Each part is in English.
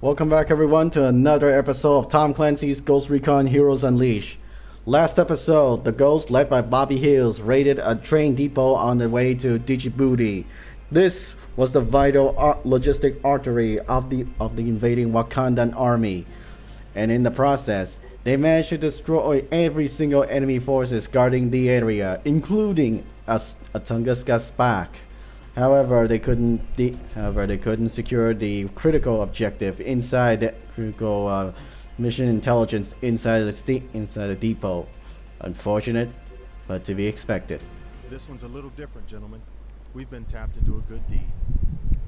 Welcome back, everyone, to another episode of Tom Clancy's Ghost Recon Heroes Unleashed. Last episode, the Ghost, led by Bobby Hills, raided a train depot on the way to Djibouti. This was the vital logistic artery of the invading Wakandan army, and in the process, they managed to destroy every single enemy forces guarding the area, including a Tunguska SPAC. However, they couldn't secure the critical objective inside the critical mission intelligence inside the depot. Unfortunate, but to be expected. This one's a little different, gentlemen. We've been tapped to do a good deed.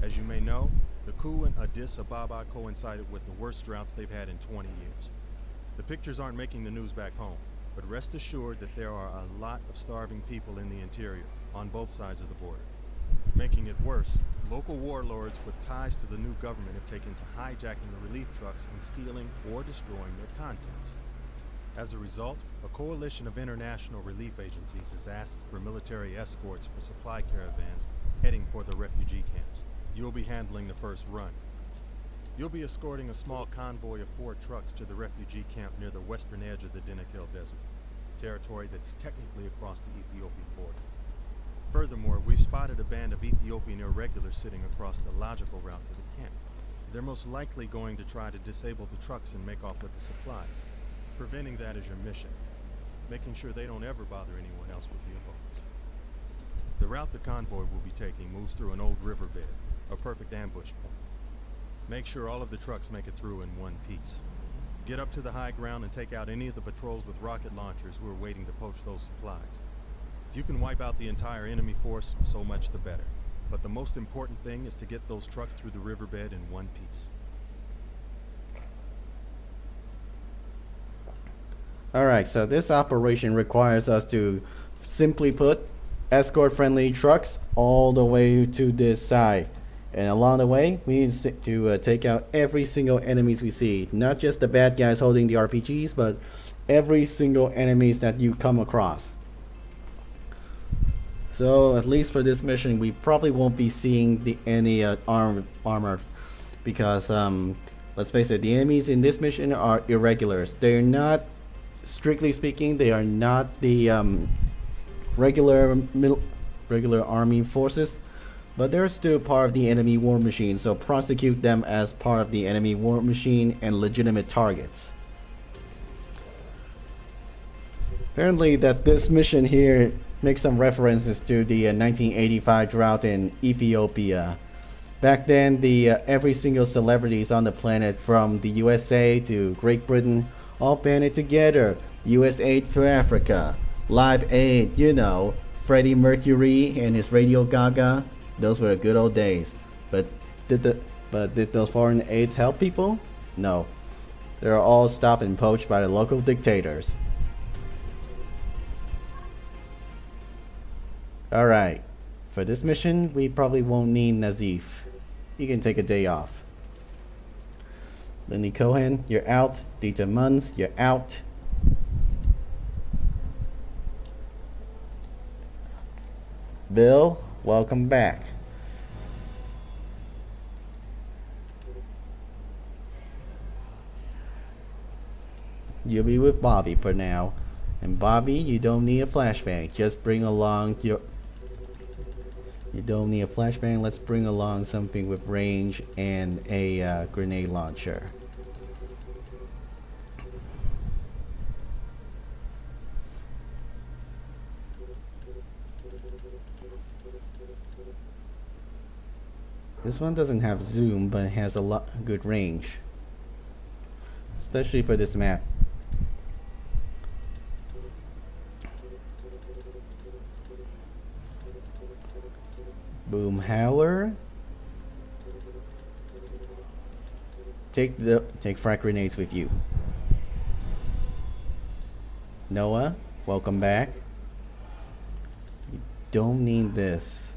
As you may know, the coup in Addis Ababa coincided with the worst droughts they've had in 20 years. The pictures aren't making the news back home, but rest assured that there are a lot of starving people in the interior, on both sides of the border. Making it worse, local warlords with ties to the new government have taken to hijacking the relief trucks and stealing or destroying their contents. As a result, a coalition of international relief agencies has asked for military escorts for supply caravans heading for the refugee camps. You'll be handling the first run. You'll be escorting a small convoy of 4 trucks to the refugee camp near the western edge of the Denakil Desert, territory that's technically across the Ethiopian border. Furthermore, we spotted a band of Ethiopian irregulars sitting across the logical route to the camp. They're most likely going to try to disable the trucks and make off with the supplies. Preventing that is your mission. Making sure they don't ever bother anyone else with the Ebolas. The route the convoy will be taking moves through an old riverbed, a perfect ambush point. Make sure all of the trucks make it through in one piece. Get up to the high ground and take out any of the patrols with rocket launchers who are waiting to poach those supplies. If you can wipe out the entire enemy force, so much the better. But the most important thing is to get those trucks through the riverbed in one piece. Alright, so this operation requires us to, simply put, escort friendly trucks all the way to this side. And along the way, we need to take out every single enemies we see. Not just the bad guys holding the RPGs, but every single enemies that you come across. So at least for this mission, we probably won't be seeing any armor, because let's face it, the enemies in this mission are irregulars. They're not, strictly speaking, they are not the regular army forces, but they're still part of the enemy war machine. So prosecute them as part of the enemy war machine and legitimate targets. Apparently, that this mission here make some references to the 1985 drought in Ethiopia. Back then, every single celebrities on the planet, from the USA to Great Britain, all banded together. US Aid for Africa, Live Aid, you know, Freddie Mercury and his Radio Gaga. Those were the good old days. But did those foreign aids help people? No. They were all stopped and poached by the local dictators. Alright, for this mission, we probably won't need Nazif. You can take a day off. Lindy Cohen, you're out. Dieter Munz, you're out. Bill, welcome back. You'll be with Bobby for now. And Bobby, you don't need a flashbang. Just bring along your... You don't need a flashbang. Let's bring along something with range and a grenade launcher. This one doesn't have zoom, but it has a good range, especially for this map. Boomhauer. Take frag grenades with you. Noah, welcome back. You don't need this.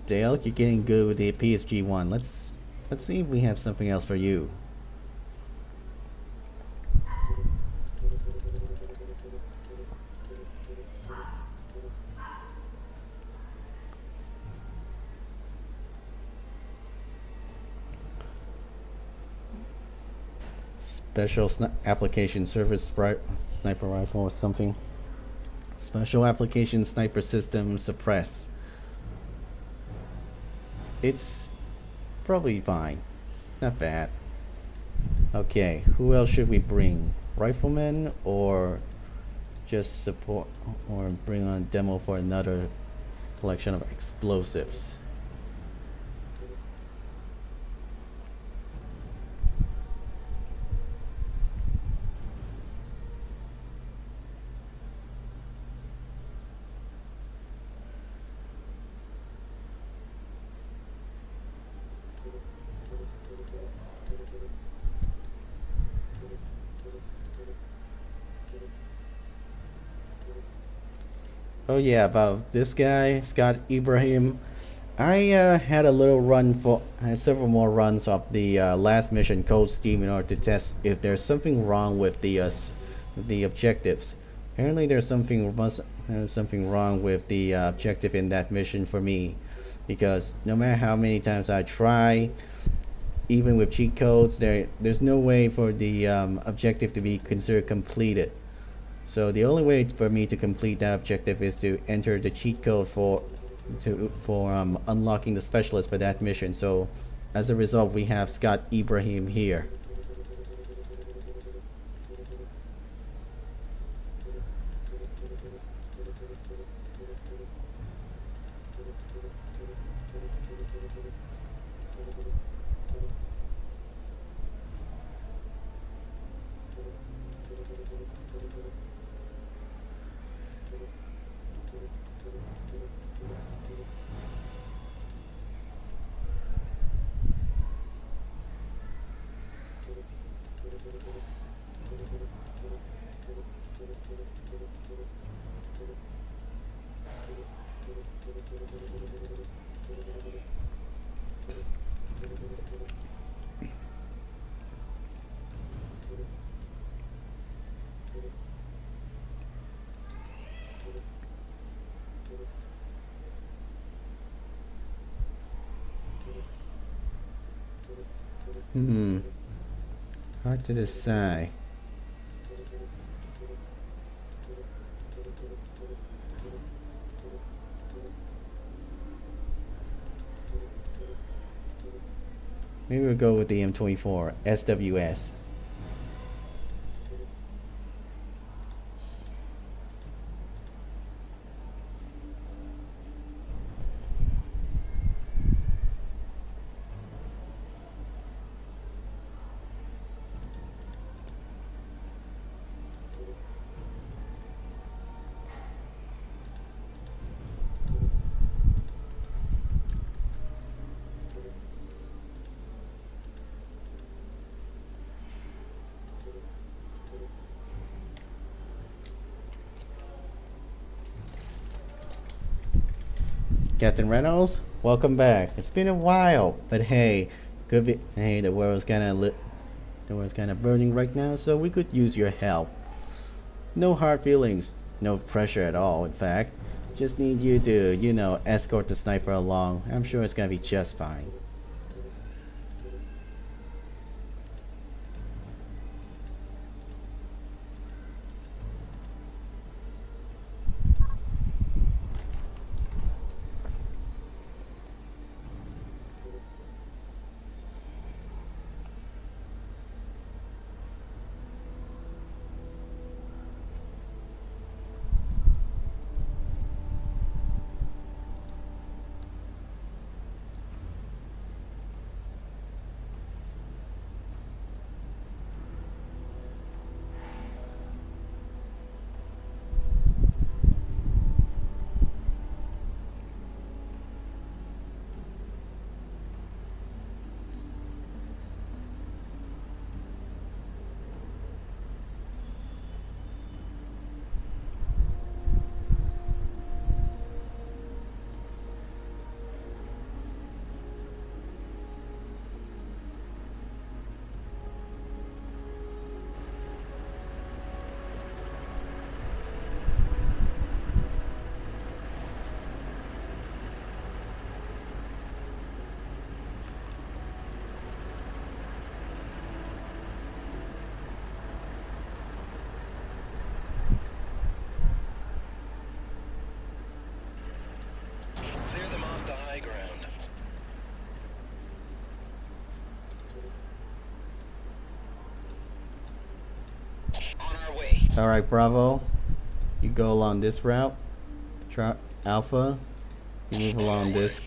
Dale, you're getting good with the PSG one. Let's see if we have something else for you. special application service sniper rifle or something. Special application sniper system suppress. It's probably fine. It's not bad. Okay, who else should we bring? Riflemen or just support or bring on demo for another collection of explosives? Oh yeah, about this guy, Scott Ibrahim. I had a little run for, I had several more runs of the last mission Code Steam in order to test if there's something wrong with the objectives. Apparently, there's something wrong with the objective in that mission for me, because no matter how many times I try, even with cheat codes, there's no way for the objective to be considered completed. So the only way for me to complete that objective is to enter the cheat code for unlocking the specialist for that mission. So as a result, we have Scott Ibrahim here. Hard to decide. Maybe we'll go with the M24 SWS. Captain Reynolds, welcome back. It's been a while, but hey, the world's kind of burning right now, so we could use your help. No hard feelings, no pressure at all. In fact, just need you to, escort the sniper along. I'm sure it's gonna be just fine. Alright, Bravo. You go along this route. Alpha. You move along this.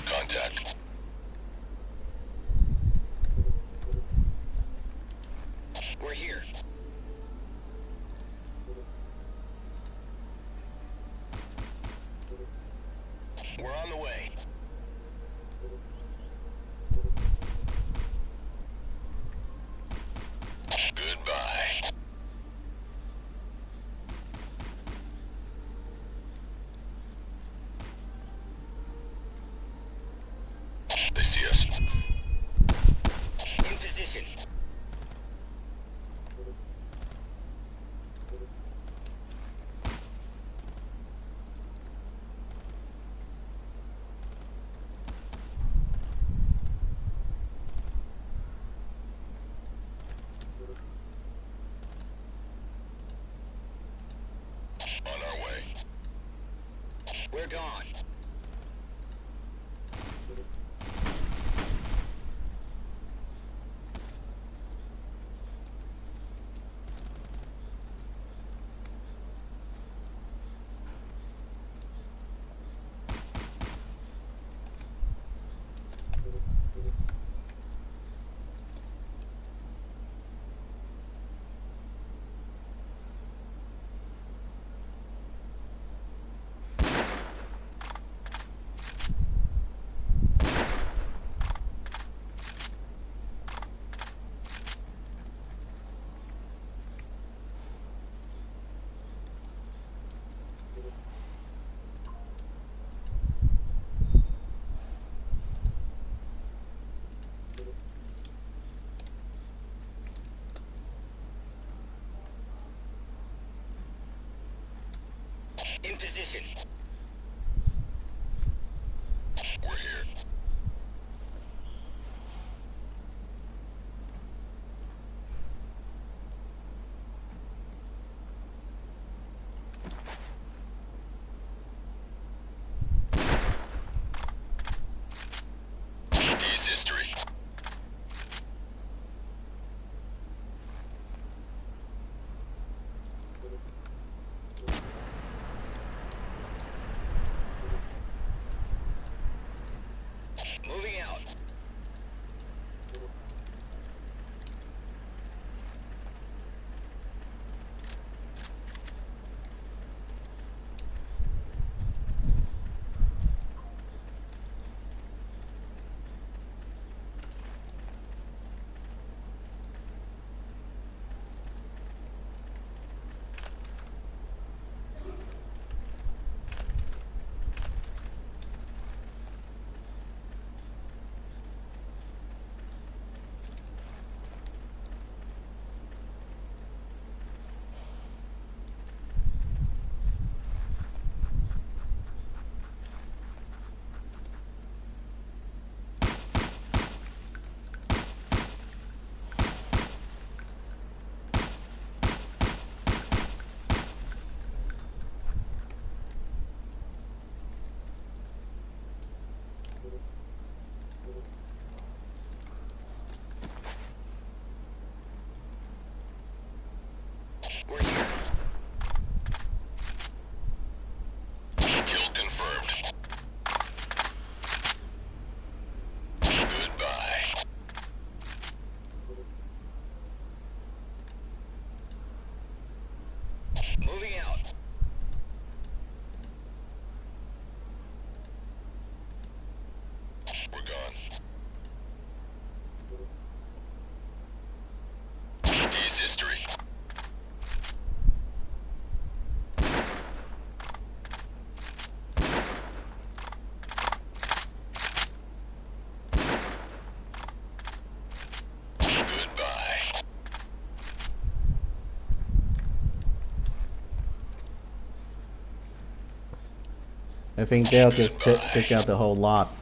Contact. We're here. We're on the way. Goodbye. They see us. In position. On our way. We're gone. In position. We're here. Ease history. I think Dale just took out the whole lot.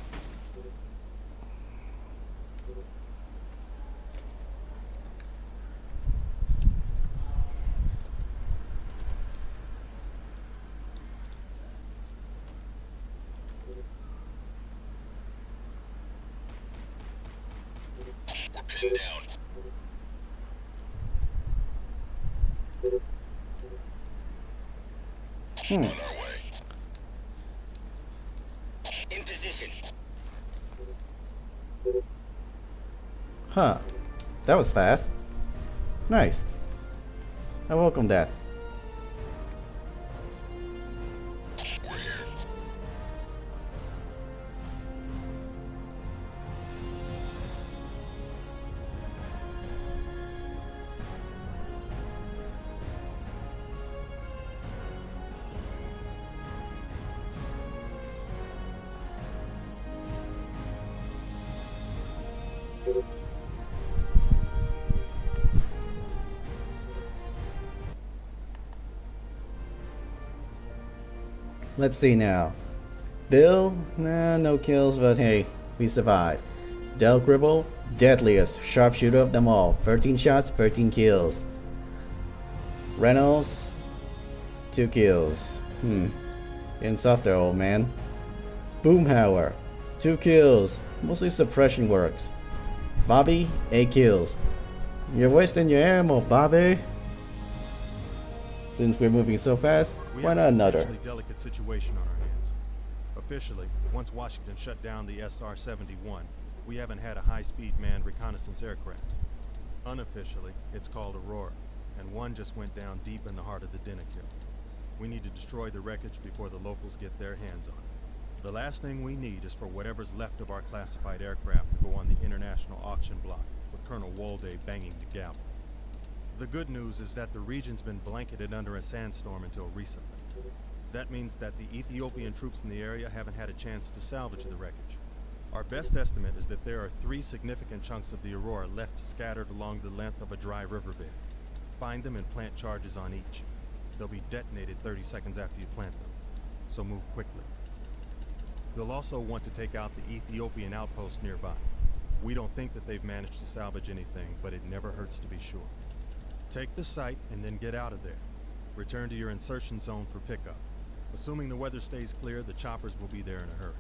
We're pinned down. On our way. In position. Huh. That was fast. Nice. I welcome that. We're here. Let's see now. Bill, nah, no kills, but hey, we survived. Del Gribble, deadliest sharpshooter of them all. 13 shots, 13 kills. Reynolds, 2 kills. Getting softer, old man. Boomhauer, 2 kills. Mostly suppression works. Bobby, 8 kills. You're wasting your ammo, Bobby. Since we're moving so fast, why not another? We have a potentially delicate situation on our hands. Officially, once Washington shut down the SR-71, we haven't had a high-speed manned reconnaissance aircraft. Unofficially, it's called Aurora, and one just went down deep in the heart of the Denakil. We need to destroy the wreckage before the locals get their hands on it. The last thing we need is for whatever's left of our classified aircraft to go on the international auction block, with Colonel Walday banging the gavel. The good news is that the region's been blanketed under a sandstorm until recently. That means that the Ethiopian troops in the area haven't had a chance to salvage the wreckage. Our best estimate is that there are 3 significant chunks of the Aurora left scattered along the length of a dry riverbed. Find them and plant charges on each. They'll be detonated 30 seconds after you plant them, so move quickly. You'll also want to take out the Ethiopian outpost nearby. We don't think that they've managed to salvage anything, but it never hurts to be sure. Take the site and then get out of there. Return to your insertion zone for pickup. Assuming the weather stays clear, the choppers will be there in a hurry.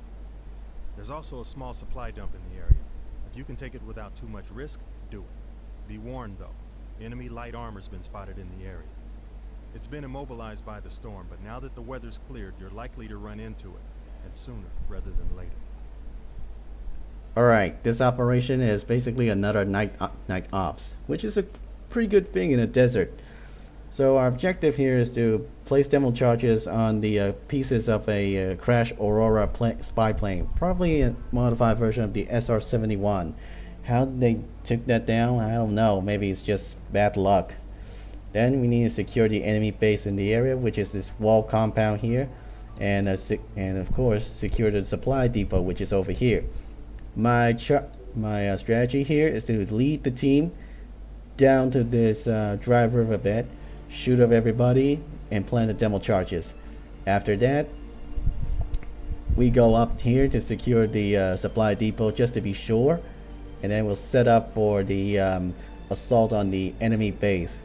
There's also a small supply dump in the area. If you can take it without too much risk, do it. Be warned though, enemy light armor's been spotted in the area. It's been immobilized by the storm, but now that the weather's cleared, you're likely to run into it, and sooner rather than later. Alright, this operation is basically another night ops, which is a pretty good thing in a desert. So our objective here is to place demo charges on the pieces of a crashed Aurora spy plane, probably a modified version of the SR-71. How they took that down, I don't know. Maybe it's just bad luck. Then we need to secure the enemy base in the area, which is this wall compound here, and of course secure the supply depot, which is over here. My strategy here is to lead the team down to this dry riverbed, shoot up everybody, and plant the demo charges. After that, we go up here to secure the supply depot just to be sure, and then we'll set up for the assault on the enemy base.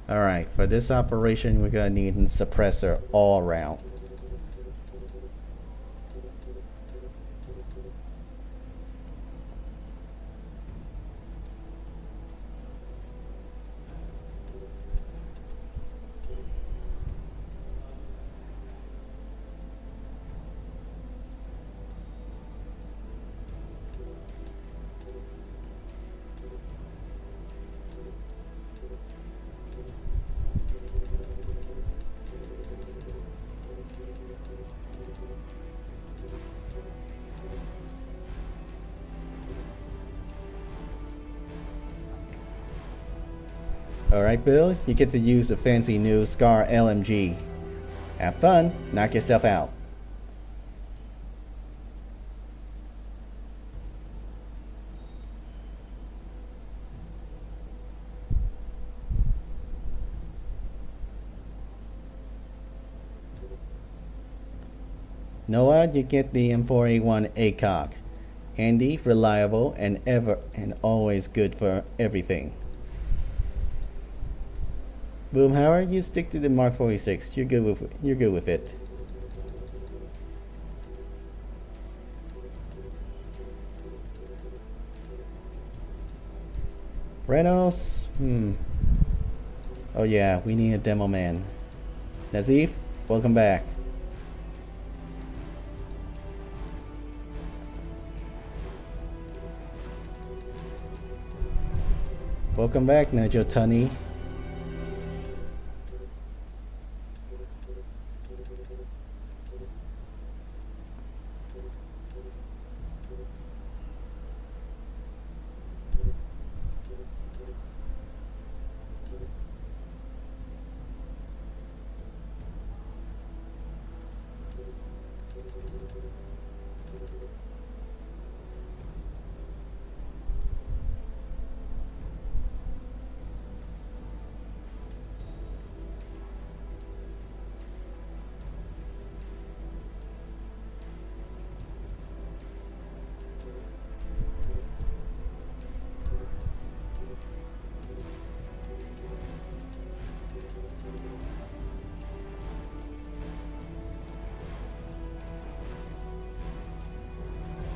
Alright, for this operation we're gonna need a suppressor all around. Alright, Bill, you get to use the fancy new Scar LMG. Have fun, knock yourself out. Noah, you get the M4A1 ACOG. Handy, reliable, and ever and always good for everything. Boomhauer, you stick to the Mark 46. You're good with it. Reynolds, Oh yeah, we need a demo man. Nazif, welcome back. Welcome back, Nigel Tunney.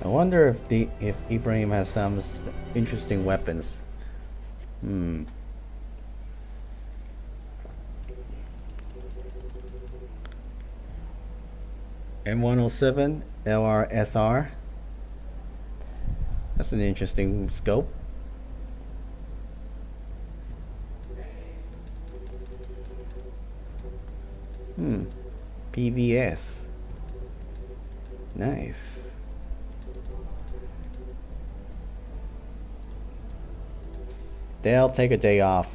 I wonder if Ibrahim has some interesting weapons. M107 LRSR. That's an interesting scope. PVS. Nice. They'll take a day off.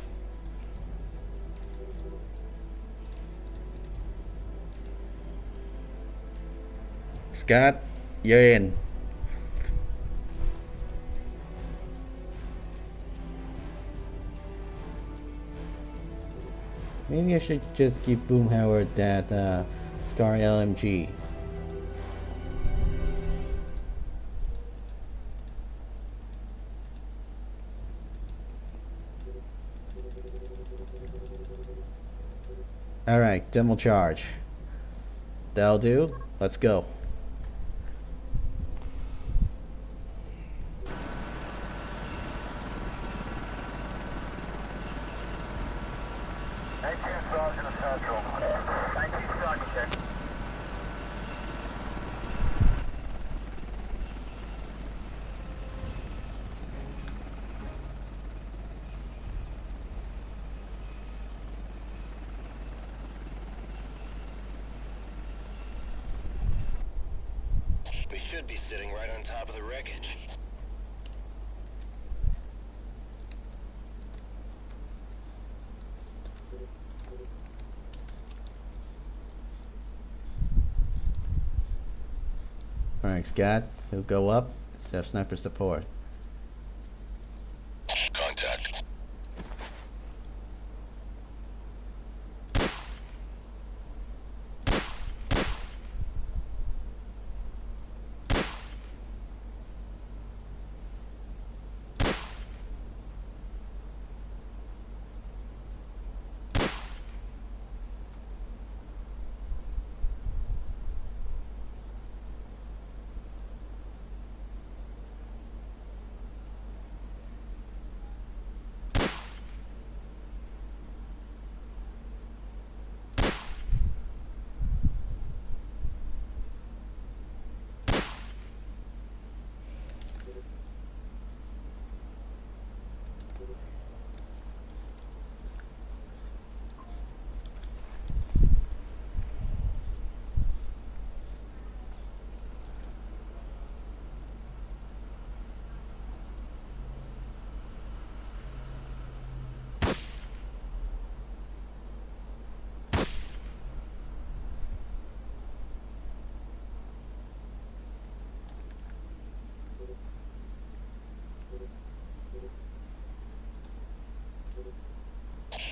Scott, you're in. Maybe I should just give Boomhauer that Scar LMG. Alright, demo charge. That'll do. Let's go. We should be sitting right on top of the wreckage. Alright, Scott, he'll go up. Set up sniper support. Contact.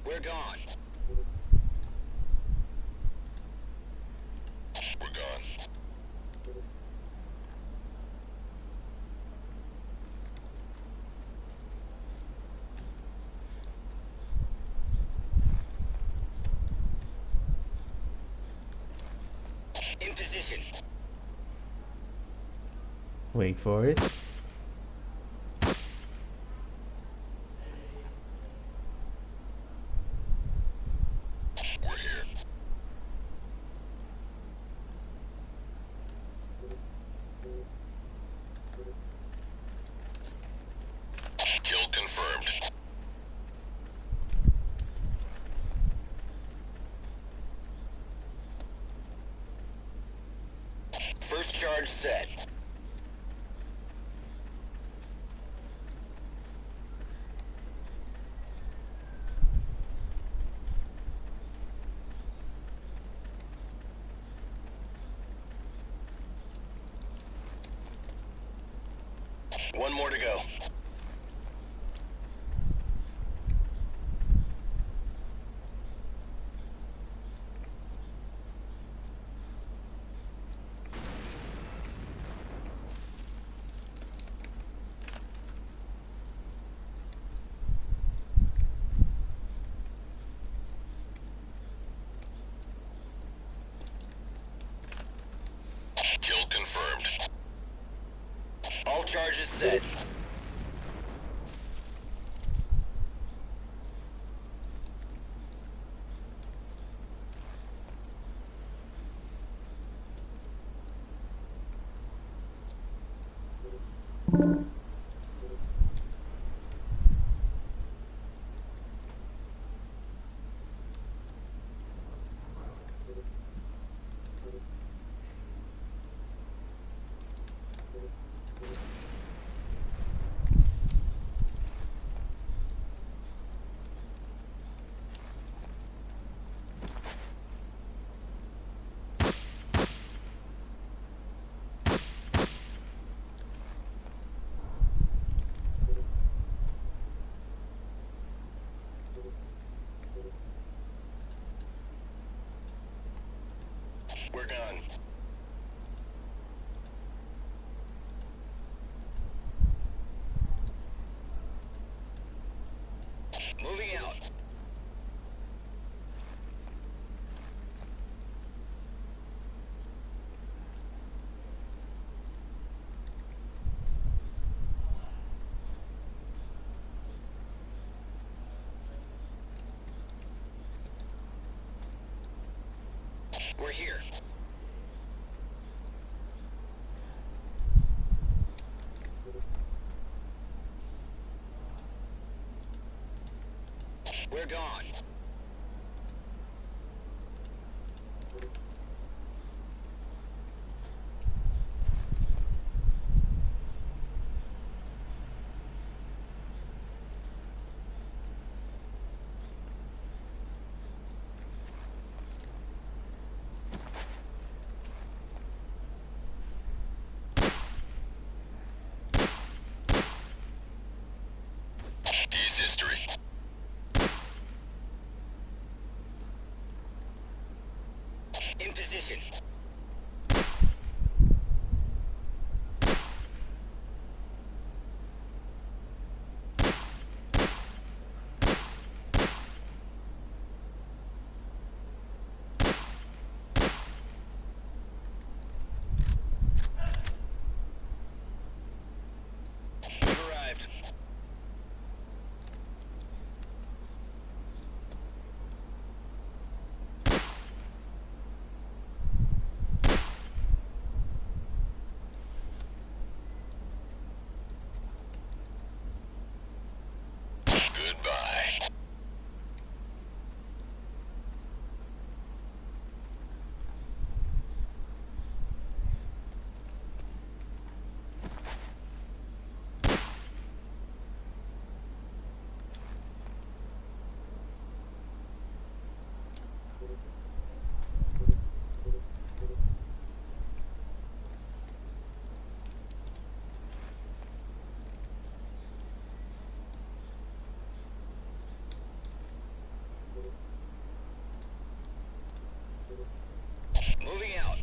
We're gone. We're gone. Wait for it. We're here. Kill confirmed. First charge set. One more to go. Kill confirmed. All charges set. We're done. Moving out. We're here. We're gone. D's history. In position. We've arrived. Goodbye. Moving out.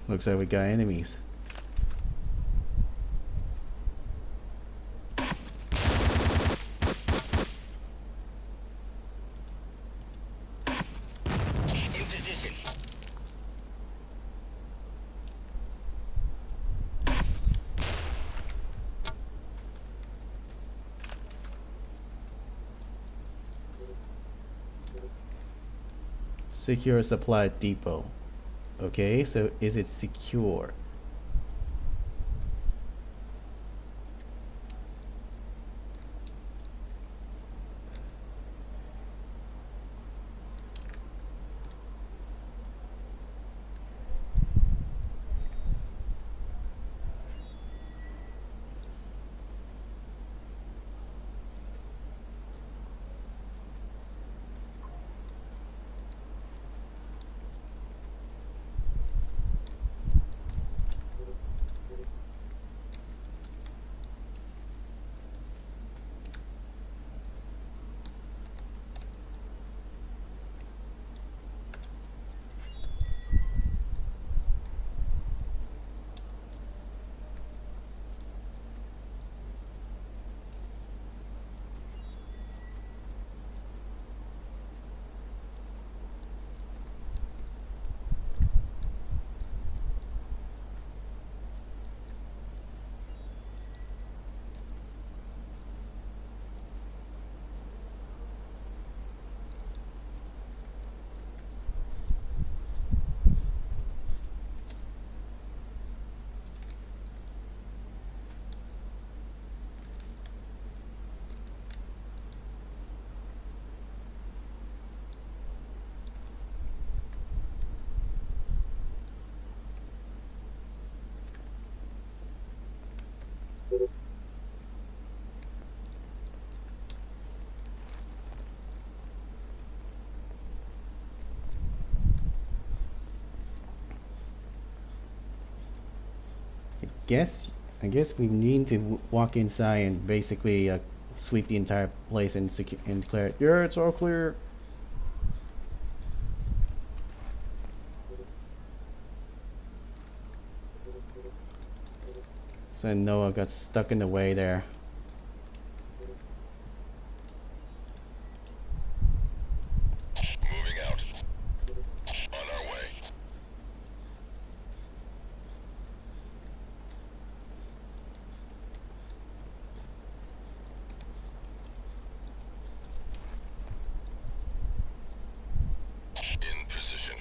Looks like we got enemies. Secure supply depot. Okay, so is it secure? I guess we need to walk inside and basically sweep the entire place and clear it. Yeah, it's all clear. So Noah got stuck in the way there. Moving out. On our way. In position.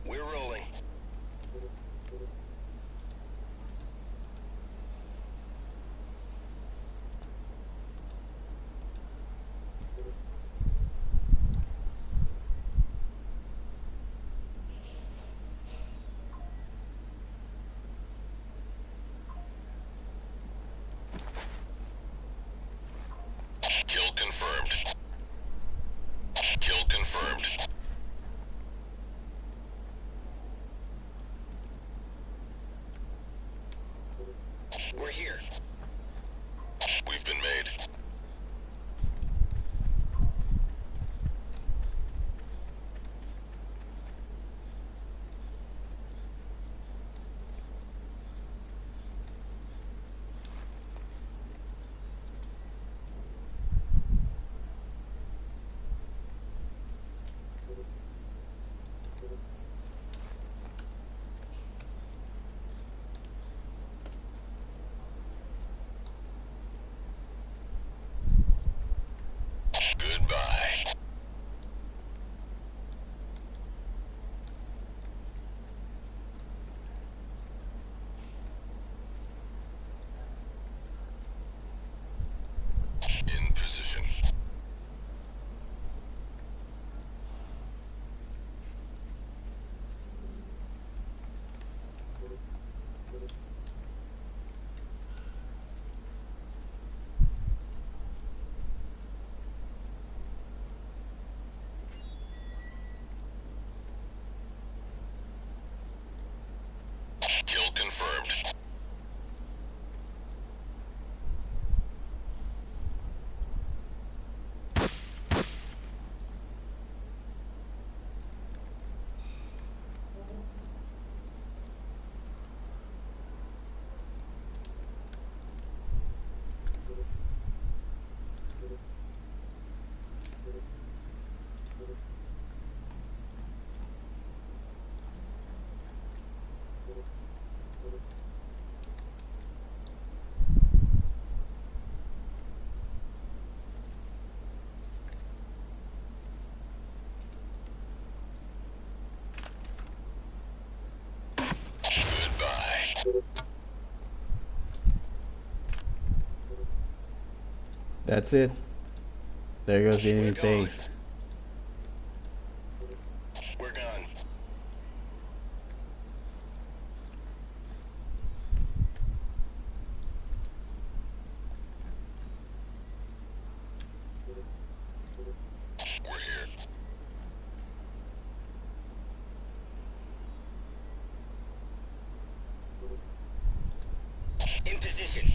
We're rolling. Kill confirmed. Goodbye. In position. Kill confirmed. Goodbye. That's it. There goes the enemy We're gone. base. We're gone. We're here. In position.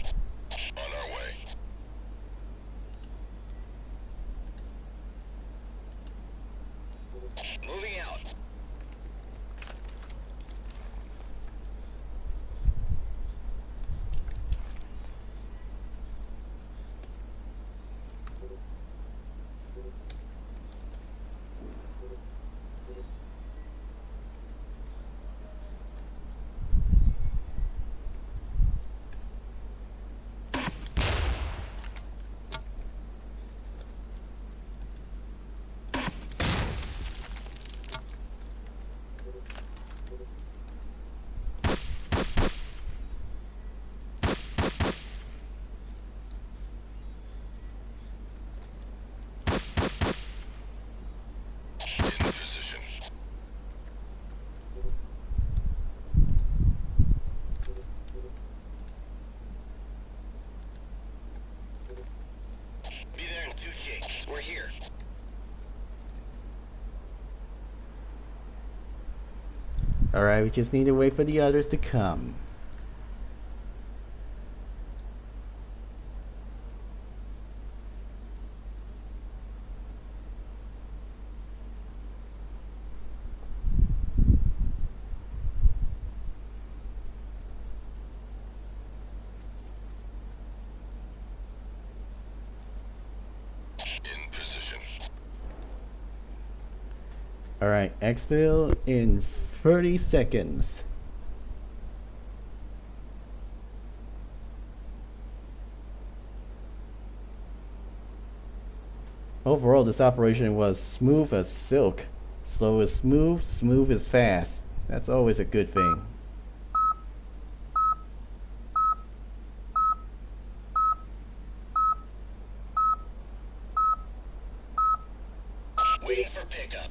On our way. Moving out. In position. Be there in 2 shakes. We're here. Alright, we just need to wait for the others to come. In position. Alright, exfil in 30 seconds. Overall, this operation was smooth as silk. Slow is smooth, smooth is fast. That's always a good thing. Waiting for pickup.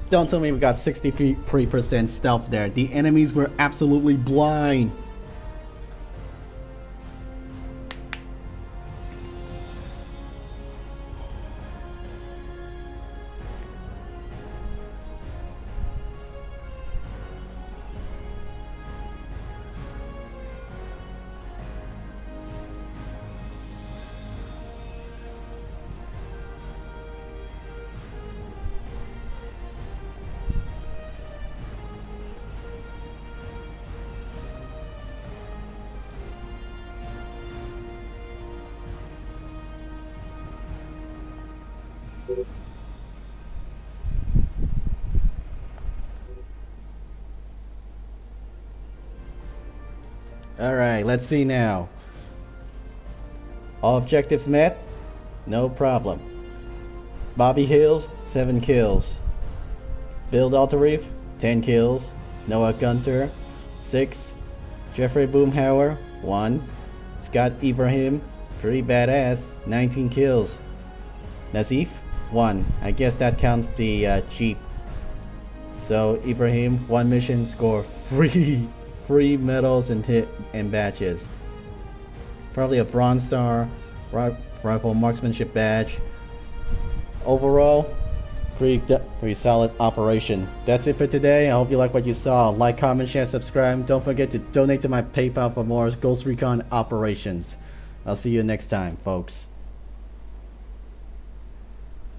Don't tell me we got 63% stealth there. The enemies were absolutely blind. Alright, let's see now. All objectives met? No problem. Bobby Hills, 7 kills. Bill Dalterreef, 10 kills. Noah Gunter, 6. Jeffrey Boomhauer, 1. Scott Ibrahim, pretty badass, 19 kills. Nazif, 1. I guess that counts the Jeep. So Ibrahim, 1 mission, score free medals and hit and badges. Probably a Bronze Star, Rifle Marksmanship badge. Overall, pretty solid operation. That's it for today. I hope you like what you saw. Like, comment, share, subscribe. Don't forget to donate to my PayPal for more Ghost Recon operations. I'll see you next time, folks.